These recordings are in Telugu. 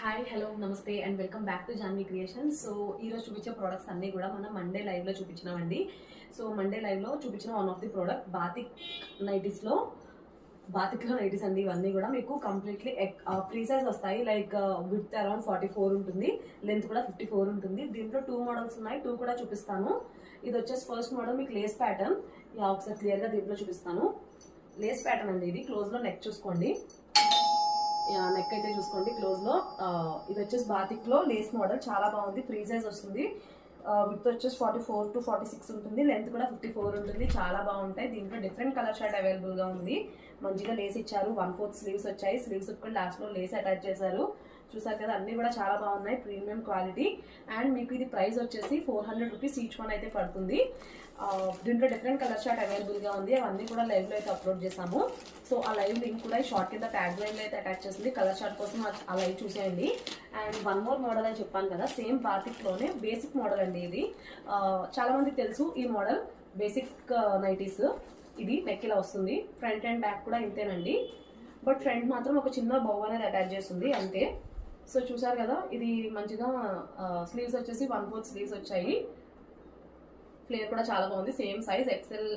హాయ్ హలో నమస్తే and welcome back to Janhvi creations. So ఈరోజు చూపించే ప్రోడక్ట్స్ అన్నీ కూడా మనం మండే లైవ్లో చూపించినామండి. సో మండే లైవ్లో చూపించిన వన్ ఆఫ్ ది ప్రోడక్ట్ బాతిక్లో నైటీస్ అండి. ఇవన్నీ కూడా మీకు కంప్లీట్లీ ఫ్రీ సైజ్ వస్తాయి. లైక్ విడ్త్ అరౌండ్ 44 ఉంటుంది, లెంత్ కూడా 54 ఉంటుంది. దీంట్లో 2 మోడల్స్ ఉన్నాయి, 2 కూడా చూపిస్తాను. ఇది వచ్చేసి ఫస్ట్ మోడల్ మీకు లేస్ ప్యాటర్న్. ఒకసారి క్లియర్గా దీంట్లో చూపిస్తాను. లేస్ ప్యాటర్న్ అండి. ఇది క్లోజ్లో నెక్ చూసుకోండి, నెక్ అయితే చూసుకోండి క్లోజ్లో. ఇది వచ్చేసి బాతిక్లో లేస్ మోడల్, చాలా బాగుంది. ఫ్రీ సైజ్ వస్తుంది. విత్ వచ్చేసి 44 to 46 ఉంటుంది, లెంత్ కూడా 54 ఉంటుంది. చాలా బాగుంటాయి. దీంట్లో డిఫరెంట్ కలర్ షర్ట్ అవైలబుల్గా ఉంది. మంచిగా లేస్ ఇచ్చారు. 1/4 స్లీవ్స్ వచ్చాయి. స్లీవ్స్ కూడా లాస్ట్లో లేస్ అటాచ్ చేశారు. చూసారు కదా, అన్నీ కూడా చాలా బాగున్నాయి, ప్రీమియం క్వాలిటీ. అండ్ మీకు ఇది ప్రైస్ వచ్చేసి 400 రూపీస్ ఈచ్ వన్ అయితే పడుతుంది. దీంట్లో డిఫరెంట్ కలర్ షార్ట్ అవైలబుల్గా ఉంది. అవన్నీ కూడా లైవ్లో అయితే అప్లోడ్ చేసాము. సో ఆ లైవ్ లింక్ కూడా ఈ షార్ట్ కింద ట్యాగ్ లైన్లో అయితే అటాచ్ చేసింది. కలర్ షార్ట్ కోసం ఆ లైవ్ చూసేయండి. అండ్ వన్ మోర్ మోడల్ అని చెప్పాను కదా, సేమ్ బాతిక్లోనే బేసిక్ మోడల్ అండి. ఇది చాలా మందికి తెలుసు ఈ మోడల్. Basic nighties. ఇది నెక్ ఇలా వస్తుంది. ఫ్రంట్ అండ్ బ్యాక్ కూడా ఇంతేనండి. బట్ ఫ్రంట్ మాత్రం ఒక చిన్న బౌ అనేది అటాచ్ చేస్తుంది అంతే. సో చూసారు కదా, ఇది మంచిగా స్లీవ్స్ వచ్చేసి 1/4 స్లీవ్స్ వచ్చాయి. ఫ్లేర్ కూడా చాలా బాగుంది. Same size XL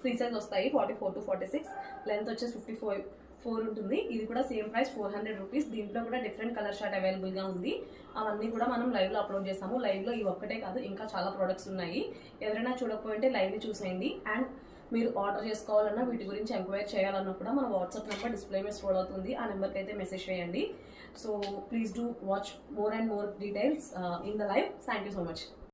free size వస్తాయి. 44 to 46, లెంత్ వచ్చేసి 54 ఉంటుంది. ఇది కూడా సేమ్ ప్రైస్ 400 రూపీస్. దీంట్లో కూడా డిఫరెంట్ కలర్ షార్ట్ అవైలబుల్గా ఉంది. అవన్నీ కూడా మనం లైవ్లో అప్లోడ్ చేసాము. లైవ్లో ఇవి ఒక్కటే కాదు, ఇంకా చాలా ప్రొడక్ట్స్ ఉన్నాయి. ఎవరైనా చూడకపోయింటే లైవ్ని చూసేయండి. అండ్ మీరు ఆర్డర్ చేసుకోవాలన్నా, వీటి గురించి ఎంక్వైరీ చేయాలన్నా కూడా మన వాట్సాప్ నెంబర్ డిస్ప్లే మీద స్క్రోల్ అవుతుంది. ఆ నెంబర్కి అయితే మెసేజ్ చేయండి. So please do watch more and more details in the live. Thank you so much.